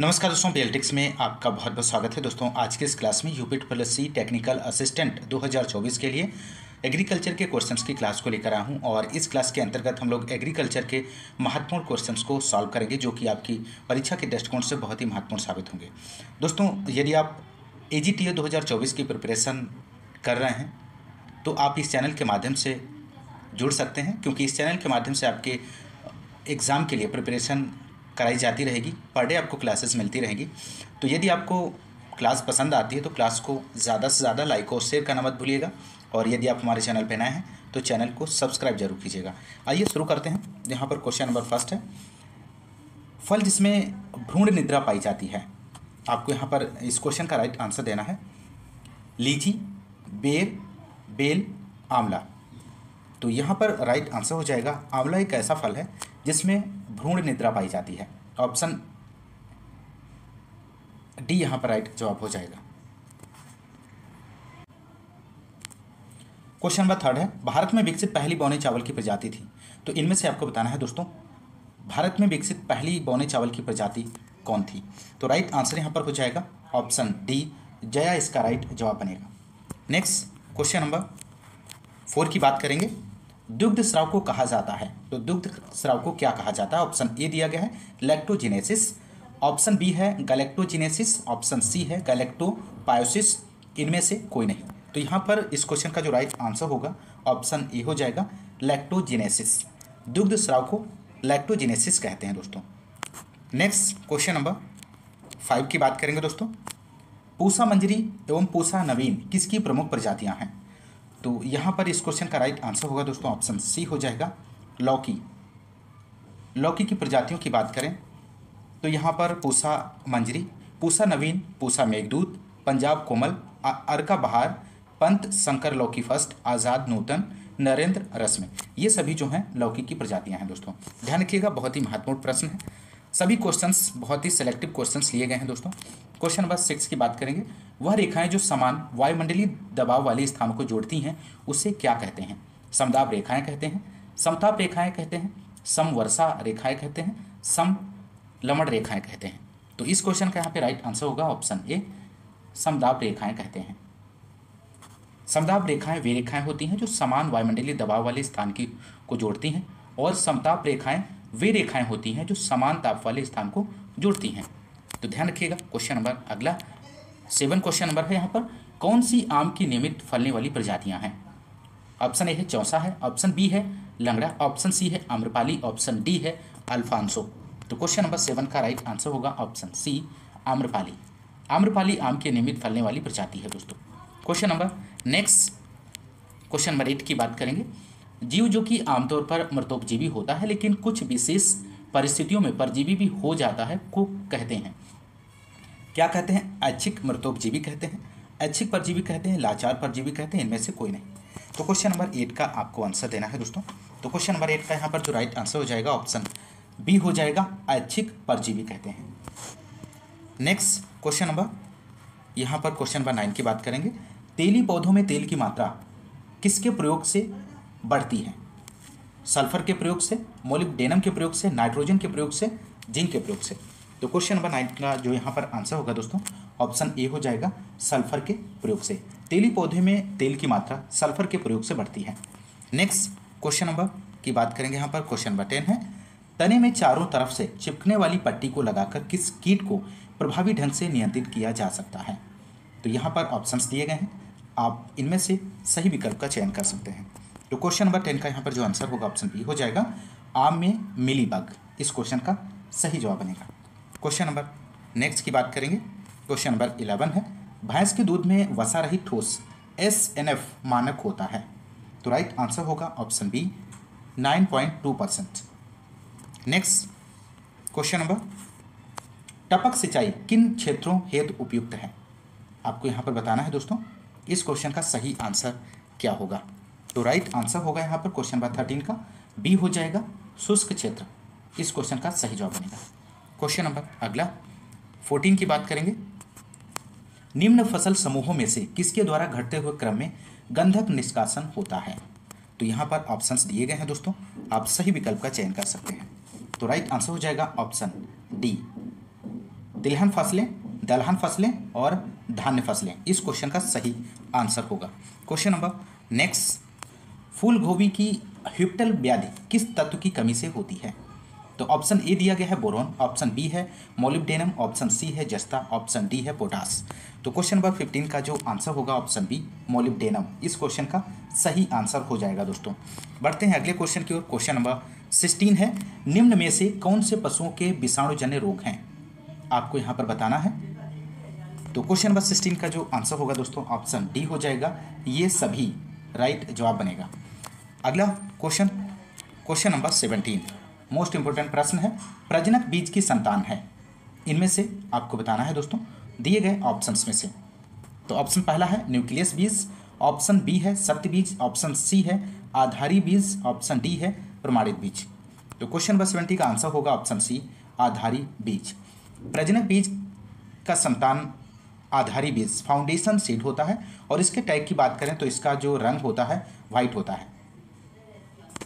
नमस्कार दोस्तों, पीएलटिक्स में आपका बहुत बहुत स्वागत है। दोस्तों आज के इस क्लास में यूपी+C टेक्निकल असिस्टेंट 2024 के लिए एग्रीकल्चर के क्वेश्चंस की क्लास को लेकर आया हूं और इस क्लास के अंतर्गत हम लोग एग्रीकल्चर के महत्वपूर्ण क्वेश्चंस को सॉल्व करेंगे जो कि आपकी परीक्षा के दृष्टिकोण से बहुत ही महत्वपूर्ण साबित होंगे। दोस्तों यदि आप AGTA 2024 की प्रिपरेशन कर रहे हैं तो आप इस चैनल के माध्यम से जुड़ सकते हैं, क्योंकि इस चैनल के माध्यम से आपके एग्ज़ाम के लिए प्रिपरेशन कराई जाती रहेगी। पर डे आपको क्लासेस मिलती रहेंगी। तो यदि आपको क्लास पसंद आती है तो क्लास को ज़्यादा से ज़्यादा लाइक और शेयर करना मत भूलिएगा, और यदि आप हमारे चैनल पर नए हैं तो चैनल को सब्सक्राइब जरूर कीजिएगा। आइए शुरू करते हैं। यहाँ पर क्वेश्चन नंबर फर्स्ट है, फल जिसमें भ्रूण निद्रा पाई जाती है। आपको यहाँ पर इस क्वेश्चन का राइट आंसर देना है लीची, बेर, बेल, आंवला। तो यहाँ पर राइट आंसर हो जाएगा आंवला एक ऐसा फल है जिसमें भ्रूण निद्रा पाई जाती है। ऑप्शन डी यहाँ पर राइट जवाब हो जाएगा। क्वेश्चन नंबर थर्ड है, भारत में विकसित पहली बौने चावल की प्रजाति थी। तो इनमें से आपको बताना है दोस्तों, भारत में विकसित पहली बौने चावल की प्रजाति कौन थी। तो राइट आंसर यहाँ पर हो जाएगा ऑप्शन डी, जया इसका राइट जवाब बनेगा। नेक्स्ट क्वेश्चन नंबर 4 की बात करेंगे। दुग्ध स्राव को कहा जाता है, तो दुग्ध स्राव को क्या कहा जाता है। ऑप्शन ए दिया गया है लैक्टोजेनेसिस, ऑप्शन बी है गैलेक्टोजेनेसिस, ऑप्शन सी है गैलेक्टोपायोसिस। इनमें से कोई नहीं। तो यहाँ पर इस क्वेश्चन का जो राइट आंसर होगा ऑप्शन ए हो जाएगा लैक्टोजेनेसिस। दुग्ध स्राव को लैक्टोजेनेसिस कहते हैं दोस्तों। नेक्स्ट क्वेश्चन नंबर 5 की बात करेंगे दोस्तों। पूसा मंजरी एवं पूसा नवीन किसकी प्रमुख प्रजातियाँ हैं। तो यहाँ पर इस क्वेश्चन का राइट आंसर होगा दोस्तों ऑप्शन सी हो जाएगा लौकी। लौकी की प्रजातियों की बात करें तो यहाँ पर पूसा मंजरी, पूसा नवीन, पूसा मेघदूत, पंजाब कोमल, अर्का बहार, पंत शंकर लौकी फर्स्ट, आज़ाद नूतन, नरेंद्र रश्मि, ये सभी जो हैं लौकी की प्रजातियाँ हैं दोस्तों। ध्यान रखिएगा, बहुत ही महत्वपूर्ण प्रश्न है। सभी क्वेश्चंस बहुत ही सिलेक्टिव क्वेश्चंस लिए गए हैं दोस्तों। क्वेश्चन नंबर 6 की बात करेंगे। वह रेखाएं जो समान वायुमंडलीय दबाव वाले स्थानों को जोड़ती हैं उसे क्या कहते हैं। समदाब रेखाएं कहते हैं, समताप रेखाएं कहते हैं, समवर्षा रेखाएं कहते हैं, समलमण रेखाएं कहते हैं। तो इस क्वेश्चन का यहाँ पे राइट आंसर होगा ऑप्शन ए, समदाब रेखाएं कहते हैं। समदाब रेखाएं वे रेखाएं होती हैं जो समान वायुमंडलीय दबाव वाले स्थान की को जोड़ती हैं, और समताप रेखाएं वे रेखाएं होती हैं जो समान ताप वाले स्थान को जोड़ती हैं। तो ध्यान रखिएगा। क्वेश्चन नंबर अगला 7 क्वेश्चन नंबर है, यहाँ पर कौन सी आम की नियमित फलने वाली प्रजातियां हैं। ऑप्शन ए है चौसा है, ऑप्शन बी है लंगड़ा, ऑप्शन सी है आम्रपाली, ऑप्शन डी है अल्फांसो। तो क्वेश्चन नंबर 7 का राइट आंसर होगा ऑप्शन सी, आम्रपाली। आम्रपाली आम की नियमित फलने वाली प्रजाति है दोस्तों। Question number next question number 8 की बात करेंगे। जीव जो कि आमतौर पर मृतोपजीवी होता है लेकिन कुछ विशेष परिस्थितियों में परजीवी भी हो जाता है को कहते हैं। क्या कहते हैं। ऐच्छिक मृतोपजीवी कहते हैं, ऐच्छिक परजीवी कहते हैं, लाचार परजीवी कहते हैं, इनमें से कोई नहीं। तो क्वेश्चन नंबर 8 का आपको आंसर देना है दोस्तों। तो क्वेश्चन नंबर 8 का यहाँ पर जो राइट आंसर हो जाएगा ऑप्शन बी हो जाएगा, ऐच्छिक परजीवी कहते हैं। नेक्स्ट क्वेश्चन नंबर यहाँ पर क्वेश्चन नंबर 9 की बात करेंगे। तेली पौधों में तेल की मात्रा किसके प्रयोग से बढ़ती है। सल्फर के प्रयोग से, मोलिब्डेनम के प्रयोग से, नाइट्रोजन के प्रयोग से, जिंक के प्रयोग से। तो क्वेश्चन नंबर 9 का जो यहाँ पर आंसर होगा दोस्तों ऑप्शन ए हो जाएगा, सल्फर के प्रयोग से। तेली पौधे में तेल की मात्रा सल्फर के प्रयोग से बढ़ती है। नेक्स्ट क्वेश्चन नंबर की बात करेंगे। यहाँ पर क्वेश्चन नंबर 10 है, तने में चारों तरफ से चिपकने वाली पट्टी को लगाकर किस कीट को प्रभावी ढंग से नियंत्रित किया जा सकता है। तो यहाँ पर ऑप्शंस दिए गए हैं, आप इनमें से सही विकल्प का चयन कर सकते हैं। तो क्वेश्चन नंबर 10 का यहाँ पर जो आंसर होगा ऑप्शन बी हो जाएगा, आम में मिलीबग। इस क्वेश्चन का सही जवाब बनेगा। क्वेश्चन नंबर नेक्स्ट की बात करेंगे। क्वेश्चन नंबर 11 है, भैंस के दूध में वसा रहित ठोस SNF मानक होता है। तो राइट आंसर होगा option B, 9.2%। Next question number, टपक सिंचाई किन क्षेत्रों हेतु उपयुक्त है। आपको यहाँ पर बताना है दोस्तों इस क्वेश्चन का सही आंसर क्या होगा। तो राइट आंसर होगा यहाँ पर क्वेश्चन नंबर 13 का बी हो जाएगा, शुष्क क्षेत्र। इस क्वेश्चन का सही जवाब बनेगा। क्वेश्चन नंबर अगला 14 की बात करेंगे। निम्न फसल समूहों में से किसके द्वारा घटते हुए क्रम में गंधक निष्कासन होता है। तो यहाँ पर ऑप्शंस दिए गए हैं दोस्तों, आप सही विकल्प का चयन कर सकते हैं। तो राइट आंसर हो जाएगा ऑप्शन डी, तिलहन फसलें, दलहन फसलें और धान्य फसलें इस क्वेश्चन का सही आंसर होगा। क्वेश्चन नंबर नेक्स्ट, फूल गोभी की ह्यूप्टल व्याधि किस तत्व की कमी से होती है? तो ऑप्शन ए दिया गया है बोरोन, ऑप्शन बी है मोलिब्डेनम, ऑप्शन सी है जस्ता, ऑप्शन डी है पोटास। तो क्वेश्चन नंबर 15 का जो आंसर होगा ऑप्शन बी मोलिब्डेनम इस क्वेश्चन का सही आंसर हो जाएगा दोस्तों। बढ़ते हैं अगले क्वेश्चन की ओर। क्वेश्चन नंबर 16 है, निम्न में से कौन से पशुओं के विषाणुजन्य रोग हैं? आपको यहाँ पर बताना है। तो क्वेश्चन नंबर 16 का जो आंसर होगा दोस्तों ऑप्शन डी हो जाएगा, ये सभी राइट जवाब बनेगा। अगला question, question number 17 most important प्रश्न है, प्रजनक बीज की संतान है, इनमें से आपको बताना है दोस्तों दिए गए ऑप्शंस में से। तो ऑप्शन पहला है न्यूक्लियस बीज, ऑप्शन बी है सत्य बीज, ऑप्शन सी है आधारी बीज, ऑप्शन डी है प्रमाणित बीज। तो क्वेश्चन नंबर 70 का आंसर होगा ऑप्शन सी आधारी बीज। प्रजनक बीज का संतान आधारी बीज फाउंडेशन सीड होता है और इसके टैग की बात करें तो इसका जो रंग होता है वाइट होता है।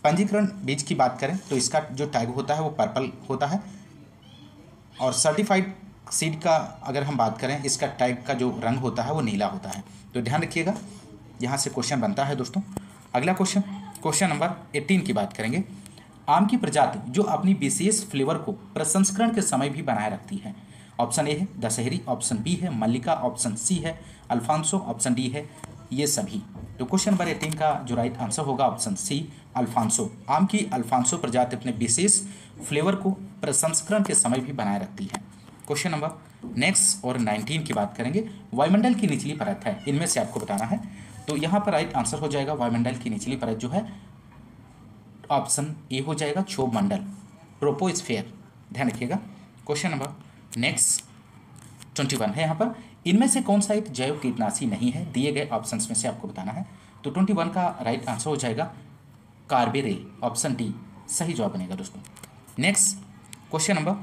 पंजीकरण बीज की बात करें तो इसका जो टैग होता है वो पर्पल होता है और सर्टिफाइड सीड का अगर हम बात करें इसका टैग का जो रंग होता है वो नीला होता है। तो ध्यान रखिएगा, यहाँ से क्वेश्चन बनता है दोस्तों। अगला क्वेश्चन, क्वेश्चन नंबर 18 की बात करेंगे, आम की प्रजाति जो अपनी विशेष फ्लेवर को प्रसंस्करण के समय भी बनाए रखती है। ऑप्शन ए है दशहरी, ऑप्शन बी है मल्लिका, ऑप्शन सी है अल्फांसो, ऑप्शन डी है ये सभी। तो क्वेश्चन नंबर 18 का जो राइट आंसर होगा ऑप्शन सी अल्फांसो। आम की अल्फांसो प्रजाति अपने विशेष फ्लेवर को प्रसंस्करण के समय भी बनाए रखती है। क्वेश्चन नंबर नेक्स्ट और 19 की बात करेंगे, वायुमंडल की निचली परत है, इनमें से आपको बताना है। तो यहाँ पर राइट आंसर हो जाएगा वायुमंडल की निचली परत जो है ऑप्शन ए हो जाएगा क्षोभ मंडल, ट्रोपोस्फेयर, ध्यान रखिएगा। क्वेश्चन नंबर नेक्स्ट 21 है यहाँ पर, इनमें से कौन सा एक जैव कीटनाशी नहीं है? दिए गए ऑप्शंस में से आपको बताना है। तो 21 का राइट आंसर हो जाएगा कार्बेरेल, ऑप्शन डी सही जवाब बनेगा दोस्तों। नेक्स्ट क्वेश्चन नंबर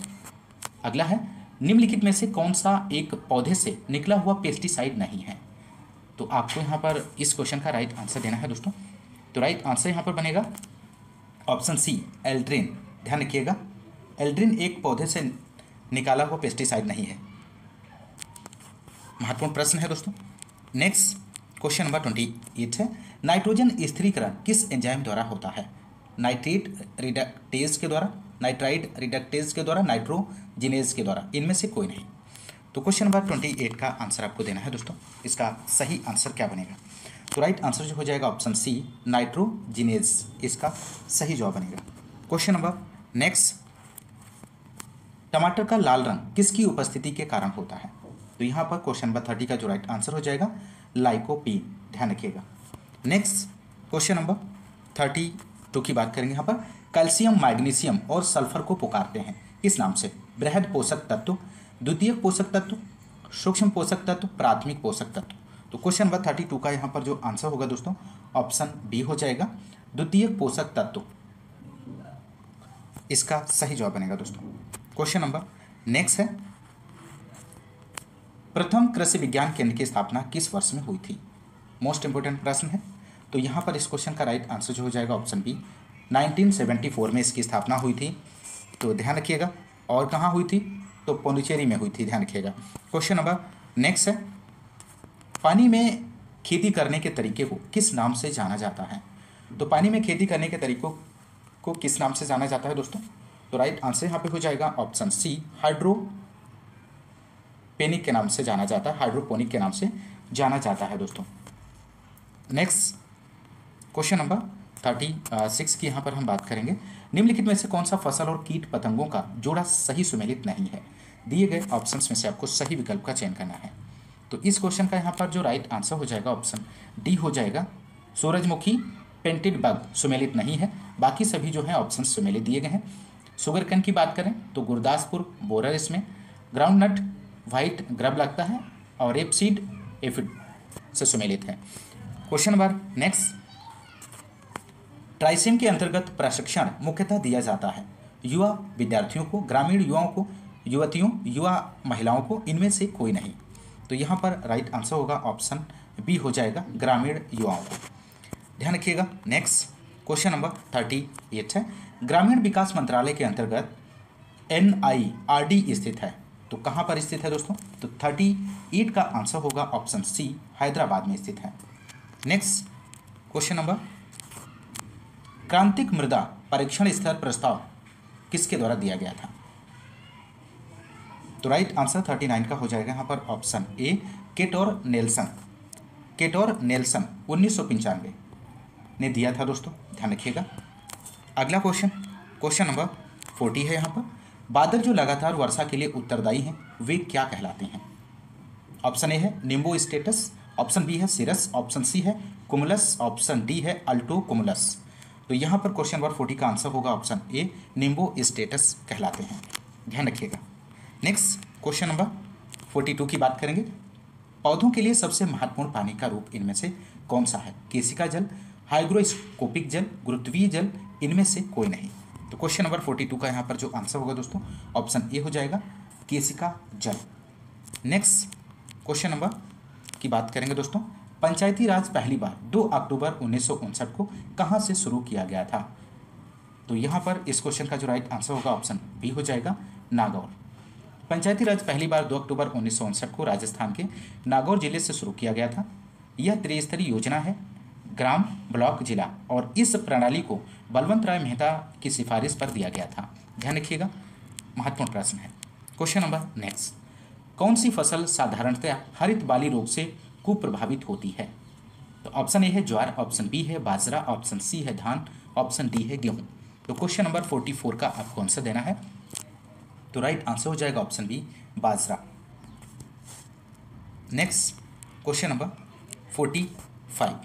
अगला है, निम्नलिखित में से कौन सा एक पौधे से निकला हुआ पेस्टिसाइड नहीं है? तो आपको यहाँ पर इस क्वेश्चन का राइट आंसर देना है दोस्तों। तो राइट आंसर यहाँ पर बनेगा ऑप्शन सी एल्ड्रिन, ध्यान रखिएगा एल्ड्रिन एक पौधे से निकाला हुआ पेस्टिसाइड नहीं है। महत्वपूर्ण प्रश्न है दोस्तों। नेक्स्ट क्वेश्चन नंबर 28 है, नाइट्रोजन स्थिरीकरण किस एंजाइम द्वारा होता है? नाइट्रेट रिडक्टेज के द्वारा, नाइट्राइड रिडक्टेज के द्वारा, नाइट्रोजिनेज के द्वारा, इनमें से कोई नहीं। तो क्वेश्चन नंबर 28 का आंसर आपको देना है दोस्तों। इसका सही आंसर क्या बनेगा? तो राइट आंसर जो हो जाएगा ऑप्शन सी नाइट्रोजिनेज, इसका सही जवाब बनेगा। क्वेश्चन नंबर नेक्स्ट, टमाटर का लाल रंग किसकी उपस्थिति के कारण होता है? तो यहाँ पर क्वेश्चन नंबर 30 का जो राइट आंसर हो जाएगा लाइकोपीन, ध्यान रखिएगा। नेक्स्ट क्वेश्चन नंबर 32 की बात करेंगे। यहाँ पर कैल्शियम, मैग्नीशियम और सल्फर को पुकारते हैं किस नाम से? बृहद पोषक तत्व, द्वितीयक पोषक तत्व, सूक्ष्म पोषक तत्व, प्राथमिक पोषक तत्व। तो क्वेश्चन नंबर 32 का यहाँ पर जो आंसर होगा दोस्तों ऑप्शन बी हो जाएगा द्वितीयक पोषक तत्व, इसका सही जवाब बनेगा दोस्तों। क्वेश्चन नंबर नेक्स्ट है, प्रथम कृषि विज्ञान केंद्र की स्थापना किस वर्ष में हुई थी? मोस्ट इंपोर्टेंट प्रश्न है। तो यहाँ पर इस क्वेश्चन का राइट आंसर जो हो जाएगा ऑप्शन बी 1974 में इसकी स्थापना हुई थी। तो ध्यान रखिएगा, और कहाँ हुई थी? तो पौंडीचेरी में हुई थी, ध्यान रखिएगा। क्वेश्चन नंबर नेक्स्ट है, पानी में खेती करने के तरीके को किस नाम से जाना जाता है? तो पानी में खेती करने के तरीकों को किस नाम से जाना जाता है दोस्तों? तो राइट आंसर यहाँ पे हो जाएगा ऑप्शन सी हाइड्रोपोनिक के नाम से जाना जाता है, हाइड्रोपोनिक के नाम से जाना जाता है दोस्तों। नेक्स्ट क्वेश्चन नंबर 36 की यहाँ पर हम बात करेंगे, निम्नलिखित में से कौन सा फसल और कीट पतंगों का जोड़ा सही सुमेलित नहीं है? दिए गए ऑप्शंस में से आपको सही विकल्प का चयन करना है। तो इस क्वेश्चन का यहाँ पर जो राइट आंसर हो जाएगा ऑप्शन डी हो जाएगा सूरजमुखी पेंटेड बग सुमेलित नहीं है, बाकी सभी जो है ऑप्शन सुमेलित दिए गए हैं। शुगर कैन की बात करें तो गुरदासपुर बोरर इसमें, ग्राउंड नट वाइट ग्रब लगता है और रेपसीड एफिड से सुमेलित है। क्वेश्चन नंबर नेक्स्ट, ट्राइसेम के अंतर्गत प्रशिक्षण मुख्यतः दिया जाता है युवा विद्यार्थियों को, ग्रामीण युवाओं को, युवतियों, युवा महिलाओं को, इनमें से कोई नहीं। तो यहाँ पर राइट आंसर होगा ऑप्शन बी हो जाएगा ग्रामीण युवाओं को, ध्यान रखिएगा। नेक्स्ट क्वेश्चन नंबर 38 है, ग्रामीण विकास मंत्रालय के अंतर्गत NIRD स्थित है, तो कहाँ पर स्थित है दोस्तों? तो 38 का आंसर होगा ऑप्शन सी, हैदराबाद में स्थित है। नेक्स्ट क्वेश्चन नंबर, क्रांतिक मृदा परीक्षण स्तर प्रस्ताव किसके द्वारा दिया गया था? तो राइट आंसर 39 का हो जाएगा यहाँ पर ऑप्शन ए, केटोर नेल्सन। केटोर नेल्सन 1995 ने दिया था दोस्तों, ध्यान रखिएगा। अगला क्वेश्चन, क्वेश्चन नंबर 40 है यहाँ पर, बादल जो लगातार वर्षा के लिए उत्तरदायी हैं वे क्या कहलाते हैं? ऑप्शन ए है निम्बो स्टेटस, ऑप्शन बी है सिरस, ऑप्शन सी है कुमुलस, ऑप्शन डी है अल्टो कुमुलस। तो यहाँ पर क्वेश्चन नंबर 40 का आंसर होगा ऑप्शन ए, निम्बो स्टेटस कहलाते हैं, ध्यान रखिएगा। नेक्स्ट क्वेश्चन नंबर 42 की बात करेंगे, पौधों के लिए सबसे महत्वपूर्ण पानी का रूप इनमें से कौन सा है? केशिका जल, हाइग्रोस्कोपिक जल, गुरुत्वीय जल, इनमें से कोई नहीं। तो क्वेश्चन नंबर 42 का यहाँ पर जो आंसर होगा दोस्तों ऑप्शन ए हो जाएगा, केशिका जल। नेक्स्ट क्वेश्चन नंबर की बात करेंगे दोस्तों, पंचायती राज पहली बार 2 अक्टूबर 1959 को कहाँ से शुरू किया गया था? तो यहाँ पर इस क्वेश्चन का जो राइट आंसर होगा ऑप्शन बी हो जाएगा, नागौर। पंचायती राज पहली बार 2 अक्टूबर 1959 को राजस्थान के नागौर जिले से शुरू किया गया था। यह त्रिस्तरीय योजना है, ग्राम, ब्लॉक, जिला, और इस प्रणाली को बलवंत राय मेहता की सिफारिश पर दिया गया था, ध्यान रखिएगा, महत्वपूर्ण प्रश्न है। क्वेश्चन नंबर नेक्स्ट, कौन सी फसल साधारणतया हरित बाली रोग से कुप्रभावित होती है? तो ऑप्शन ए है ज्वार, ऑप्शन बी है बाजरा, ऑप्शन सी है धान, ऑप्शन डी है गेहूं। तो क्वेश्चन नंबर 44 का आपको आंसर देना है, तो राइट आंसर हो जाएगा ऑप्शन बी, बाजरा। नेक्स्ट क्वेश्चन नंबर 45,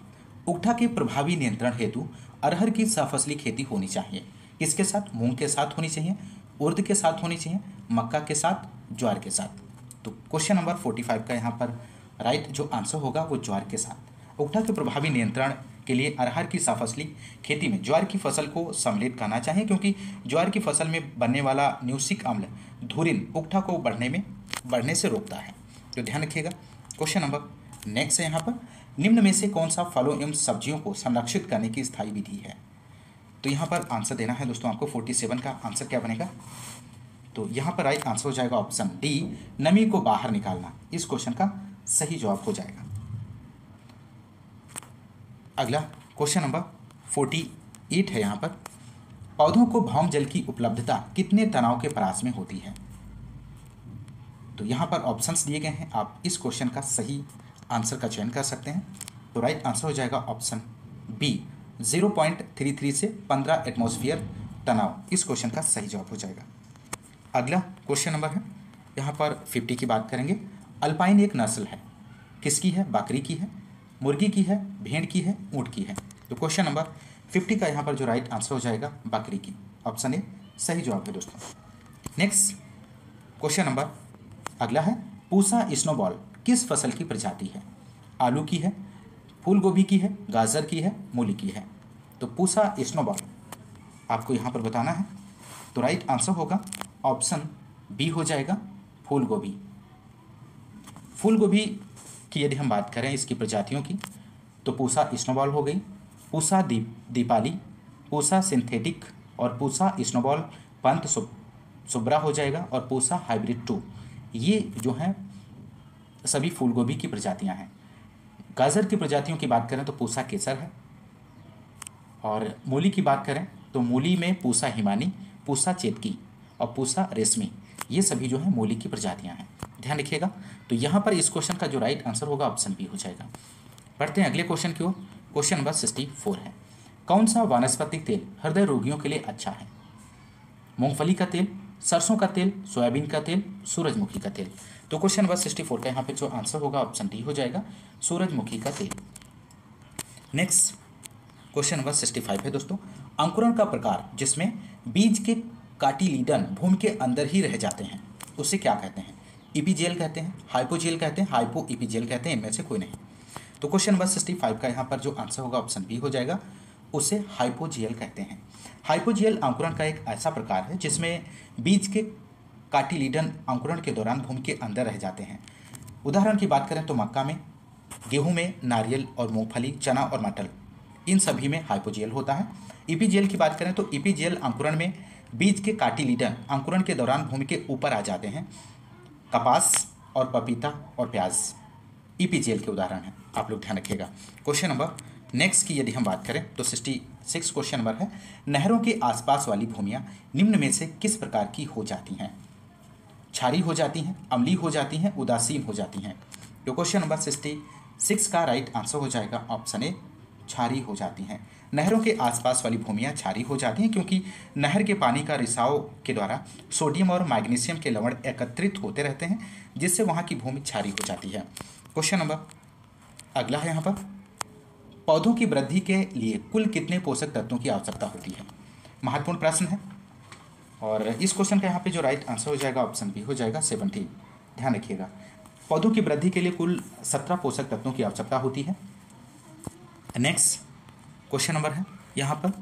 उकठा के प्रभावी नियंत्रण हेतु अरहर की सफसली खेती होनी चाहिए, किसके साथ? मूंग के साथ होनी चाहिए, उर्द के साथ होनी चाहिए, मक्का के साथ, ज्वार के साथ। तो क्वेश्चन नंबर 45 का यहाँ पर राइट जो आंसर होगा वो ज्वार के साथ। उकठा के प्रभावी नियंत्रण के लिए अरहर की सफसली खेती में ज्वार की फसल को सम्मिलित करना चाहिए, क्योंकि ज्वार की फसल में बनने वाला न्यूसिक अम्ल धुरिन उकठा को बढ़ने से रोकता है, तो ध्यान रखिएगा। क्वेश्चन नंबर नेक्स्ट है यहाँ पर, निम्न में से कौन सा फलों एवं सब्जियों को संरक्षित करने की स्थायी विधि है? तो यहाँ पर आंसर देना है दोस्तों आपको। 47 का आंसर क्या बनेगा? तो यहाँ पर राइट आंसर हो जाएगा ऑप्शन डी, नमी को बाहर निकालना, इस क्वेश्चन का सही जवाब हो जाएगा। अगला क्वेश्चन नंबर 48 है यहाँ पर, पौधों को भौम जल की उपलब्धता कितने तनाव के परास में होती है? तो यहाँ पर ऑप्शंस दिए गए हैं, आप इस क्वेश्चन का सही आंसर का चयन कर सकते हैं। तो राइट आंसर हो जाएगा ऑप्शन बी, 0.33 से 15 एटमॉस्फेयर तनाव, इस क्वेश्चन का सही जवाब हो जाएगा। अगला क्वेश्चन नंबर है यहाँ पर 50 की बात करेंगे, अल्पाइन एक नस्ल है, किसकी है? बकरी की है, मुर्गी की है, भेड़ की है, ऊँट की है। तो क्वेश्चन नंबर 50 का यहाँ पर जो राइट आंसर हो जाएगा बकरी की, ऑप्शन ए सही जवाब है दोस्तों। नेक्स्ट क्वेश्चन नंबर अगला है, पूसा स्नोबॉल किस फसल की प्रजाति है? आलू की है, फूल गोभी की है, गाजर की है, मूली की है। तो पूसा स्नोबॉल आपको यहाँ पर बताना है, तो राइट आंसर होगा ऑप्शन बी हो जाएगा, फूल गोभी। फूल गोभी की यदि हम बात करें इसकी प्रजातियों की, तो पूसा स्नोबॉल हो गई, पूसा दीपाली, पूसा सिंथेटिक, और पूसा स्नोबॉल पंत सुब्रा हो जाएगा, और पूसा हाइब्रिड 2, ये जो हैं सभी फूल गोभी की प्रजातियां हैं। गाजर की प्रजातियों की बात करें तो पूसा केसर है, और मूली की बात करें तो मूली में पूसा हिमानी, पूसा चेतकी और पूसा रेशमी, ये सभी जो है मूली की प्रजातियां हैं, ध्यान रखिएगा। तो यहाँ पर इस क्वेश्चन का जो राइट आंसर होगा ऑप्शन बी हो जाएगा। बढ़ते हैं अगले क्वेश्चन की ओर। क्वेश्चन नंबर 64 है, कौन सा वानस्पतिक तेल हृदय रोगियों के लिए अच्छा है? मूंगफली का तेल, सरसों का तेल, सोयाबीन का तेल, सूरजमुखी का तेल। तो क्वेश्चन नंबर 64 का यहाँ पे जो आंसर होगा ऑप्शन डी हो जाएगा, सूरजमुखी का तेल। नेक्स्ट क्वेश्चन नंबर 65 है दोस्तों, अंकुरण का प्रकार जिसमें बीज के काटिलीडन भूमि के अंदर ही रह जाते हैं उसे क्या कहते हैं? इपीजेल कहते हैं, हाइपोजेल कहते हैं, हाइपो इपीजेल कहते हैं, इनमें से कोई नहीं। तो क्वेश्चन नंबर 65 का यहाँ पर जो आंसर होगा ऑप्शन बी हो जाएगा, उसे हाइपोजेल कहते हैं। हाइपोजेल अंकुरण का एक ऐसा प्रकार है जिसमें बीज के काटिलीडन अंकुरण के दौरान भूमि के अंदर रह जाते हैं। उदाहरण की बात करें तो मक्का में, गेहूं में, नारियल और मूंगफली, चना और मटर, इन सभी में हाइपोजेल होता है। इपीजेल की बात करें तो इपीजेल अंकुरण में बीज के काटिलीडन अंकुरण के दौरान भूमि के ऊपर आ जाते हैं, कपास और पपीता और प्याज ईपीजीएल के उदाहरण हैं, आप लोग ध्यान रखिएगा। क्वेश्चन नंबर नेक्स्ट की यदि हम बात करें तो 66 क्वेश्चन नंबर है, नहरों के आसपास वाली भूमियां निम्न में से किस प्रकार की हो जाती हैं? क्षारीय हो जाती हैं, अम्लीय हो जाती हैं, उदासीन हो जाती हैं। तो क्वेश्चन नंबर 66 का राइट आंसर हो जाएगा ऑप्शन ए, क्षारीय हो जाती हैं। नहरों के आसपास वाली भूमियां क्षारीय हो जाती हैं क्योंकि नहर के पानी का रिसाव के द्वारा सोडियम और मैग्नीशियम के लवण एकत्रित होते रहते हैं, जिससे वहां की भूमि क्षारीय हो जाती है। क्वेश्चन नंबर अगला है यहाँ पर, पौधों की वृद्धि के लिए कुल कितने पोषक तत्वों की आवश्यकता होती है? महत्वपूर्ण प्रश्न है और इस क्वेश्चन का यहाँ पे जो राइट आंसर हो जाएगा ऑप्शन बी हो जाएगा 70। ध्यान रखिएगा, पौधों की वृद्धि के लिए कुल 17 पोषक तत्वों की आवश्यकता होती है। नेक्स्ट क्वेश्चन नंबर है यहाँ पर,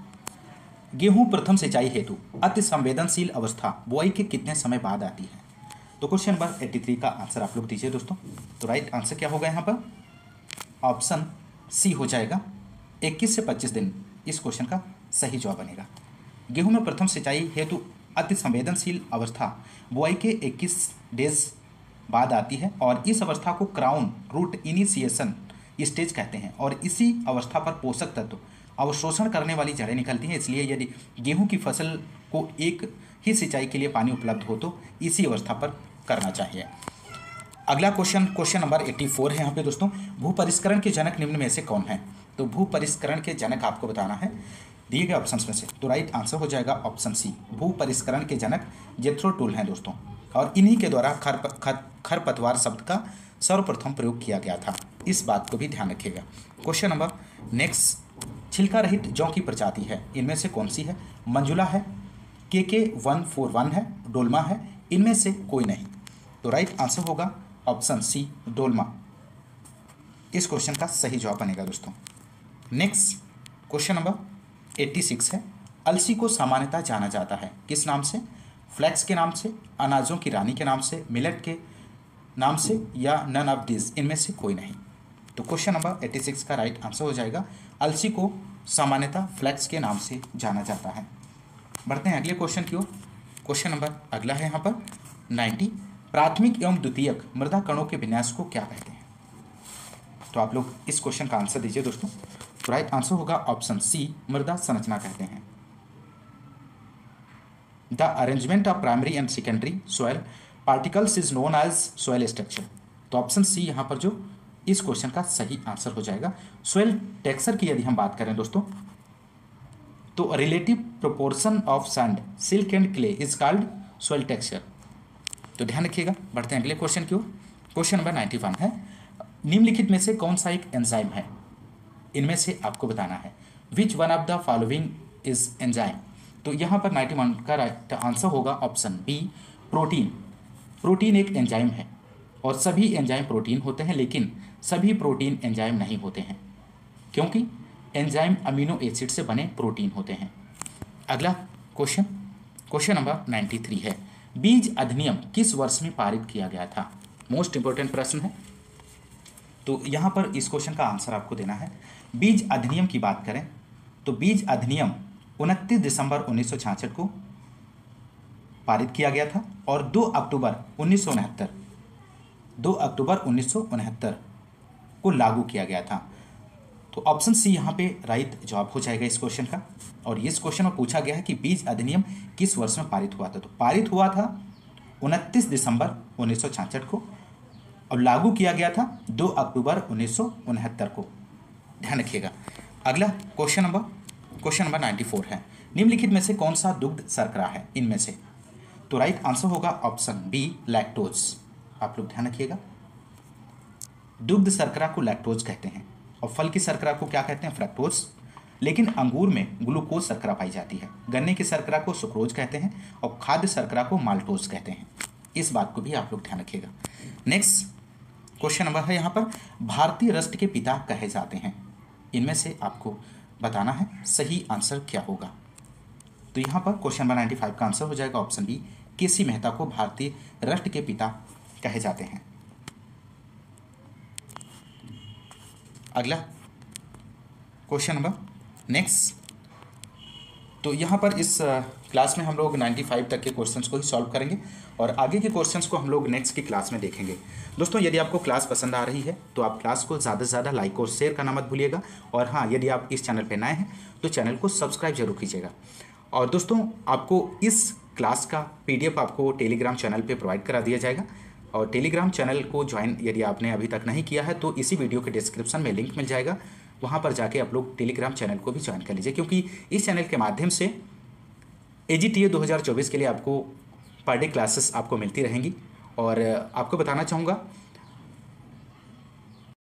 गेहूं प्रथम सिंचाई हेतु अति संवेदनशील अवस्था बुआई के कितने समय बाद आती है? तो क्वेश्चन नंबर 83 का आंसर आप लोग दीजिए दोस्तों। तो राइट आंसर क्या होगा यहाँ पर? ऑप्शन सी हो जाएगा 21 से 25 दिन, इस क्वेश्चन का सही जवाब बनेगा। गेहूं में प्रथम सिंचाई हेतु अति संवेदनशील अवस्था बुआई के 21 डेज बाद आती है और इस अवस्था को क्राउन रूट इनिशिएशन स्टेज कहते हैं और इसी अवस्था पर पोषक तत्व अवशोषण करने वाली जड़ें निकलती हैं। इसलिए यदि गेहूं की फसल को एक ही सिंचाई के लिए पानी उपलब्ध हो तो इसी अवस्था पर करना चाहिए। अगला क्वेश्चन नंबर 84 है यहाँ पे दोस्तों, भू परिष्करण के जनक निम्न में से कौन है? तो भू परिष्करण के जनक आपको बताना है दिए गए ऑप्शंस में से। तो राइट आंसर हो जाएगा ऑप्शन सी, भू परिष्करण के जनक जेथ्रो टूल हैं दोस्तों, और इन्हीं के द्वारा खरपतवार शब्द का सर्वप्रथम प्रयोग किया गया था, इस बात को भी ध्यान रखिएगा। क्वेश्चन नंबर नेक्स्ट, छिलका रहित जौ की प्रजाति है, इनमें से कौन सी है? मंजुला है, KK 141 है, डोलमा है, इनमें से कोई नहीं। तो राइट आंसर होगा ऑप्शन सी, डोलमा, इस क्वेश्चन का सही जवाब बनेगा दोस्तों। नेक्स्ट क्वेश्चन नंबर 86 है, अलसी को सामान्यतः जाना जाता है किस नाम से? फ्लैक्स के नाम से, अनाजों की रानी के नाम से, मिलेट के नाम से या नन ऑफ दिस, इनमें से कोई नहीं। तो क्वेश्चन नंबर 86 का राइट आंसर हो जाएगा, अलसी को सामान्यतः फ्लैक्स के नाम से जाना जाता है। बढ़ते हैं अगले क्वेश्चन की ओर। क्वेश्चन नंबर अगला है यहाँ पर 90, प्राथमिक एवं द्वितीयक मृदा कणों के विन्यास को क्या कहते हैं? तो आप लोग इस क्वेश्चन का आंसर दीजिए दोस्तों। तो राइट आंसर होगा ऑप्शन सी, मृदा संरचना कहते हैं। The arrangement of primary and secondary soil particles is known as soil structure. तो ऑप्शन सी यहाँ पर जो इस क्वेश्चन का सही आंसर हो जाएगा। सॉइल टेक्सचर की यदि हम बात करें दोस्तों, तो relative proportion of sand, silk and clay is called soil texture. तो ध्यान रखिएगा। बढ़ते हैं अगले क्वेश्चन की ओर। क्वेश्चन नंबर 91 है, निम्नलिखित में से कौन सा एक एंजाइम है? इनमें से आपको बताना है, which one of the following is enzyme. तो यहाँ पर 91 का राइट आंसर होगा ऑप्शन बी, प्रोटीन। प्रोटीन एक एंजाइम है और सभी एंजाइम प्रोटीन होते हैं, लेकिन सभी प्रोटीन एंजाइम नहीं होते हैं क्योंकि एंजाइम अमीनो एसिड से बने प्रोटीन होते हैं। अगला क्वेश्चन नंबर 93 है, बीज अधिनियम किस वर्ष में पारित किया गया था? मोस्ट इंपोर्टेंट प्रश्न है। तो यहाँ पर इस क्वेश्चन का आंसर आपको देना है। बीज अधिनियम की बात करें तो बीज अधिनियम 29 दिसंबर 1966 को पारित किया गया था और 2 अक्टूबर 1969 को लागू किया गया था। तो ऑप्शन सी यहाँ पे राइट जवाब हो जाएगा इस क्वेश्चन का। और इस क्वेश्चन में पूछा गया है कि बीज अधिनियम किस वर्ष में पारित हुआ था? तो पारित हुआ था 29 दिसंबर 1966 को और लागू किया गया था 2 अक्टूबर 1969 को। ध्यान रखिएगा। अगला क्वेश्चन नंबर 94 है, निम्नलिखित में से कौन सा दुग्ध शर्करा है इनमें से? तो राइट आंसर होगा ऑप्शन बी, लैक्टोज। आप लोग ध्यान रखिएगा, दुग्ध शर्करा को लैक्टोज कहते हैं और फल की शर्करा को क्या कहते हैं? फ्रक्टोज। लेकिन अंगूर में ग्लूकोज शर्करा पाई जाती है, गन्ने की शर्करा को सुक्रोज कहते हैं और खाद्य शर्करा को माल्टोज कहते हैं। इस बात को भी आप लोग ध्यान रखिएगा। नेक्स्ट क्वेश्चन नंबर है यहाँ पर, भारतीय राष्ट्र के पिता कहे जाते हैं, इनमें से आपको बताना है सही आंसर क्या होगा। तो यहाँ पर क्वेश्चन नंबर 95 का आंसर हो जाएगा ऑप्शन बी, केसी मेहता को भारतीय राष्ट्र के पिता कहे जाते हैं। अगला क्वेश्चन नंबर नेक्स्ट तो यहाँ पर इस क्लास में हम लोग 95 तक के क्वेश्चंस को ही सॉल्व करेंगे और आगे के क्वेश्चंस को हम लोग नेक्स्ट की क्लास में देखेंगे। दोस्तों यदि आपको क्लास पसंद आ रही है तो आप क्लास को ज़्यादा से ज़्यादा लाइक और शेयर करना मत भूलिएगा। और हाँ, यदि आप इस चैनल पर नए हैं तो चैनल को सब्सक्राइब जरूर कीजिएगा। और दोस्तों आपको इस क्लास का PDF आपको टेलीग्राम चैनल पर प्रोवाइड करा दिया जाएगा। और टेलीग्राम चैनल को ज्वाइन यदि आपने अभी तक नहीं किया है तो इसी वीडियो के डिस्क्रिप्शन में लिंक मिल जाएगा, वहाँ पर जाके आप लोग टेलीग्राम चैनल को भी ज्वाइन कर लीजिए, क्योंकि इस चैनल के माध्यम से AGTA 2024 के लिए आपको पर डे क्लासेस आपको मिलती रहेंगी। और आपको बताना चाहूँगा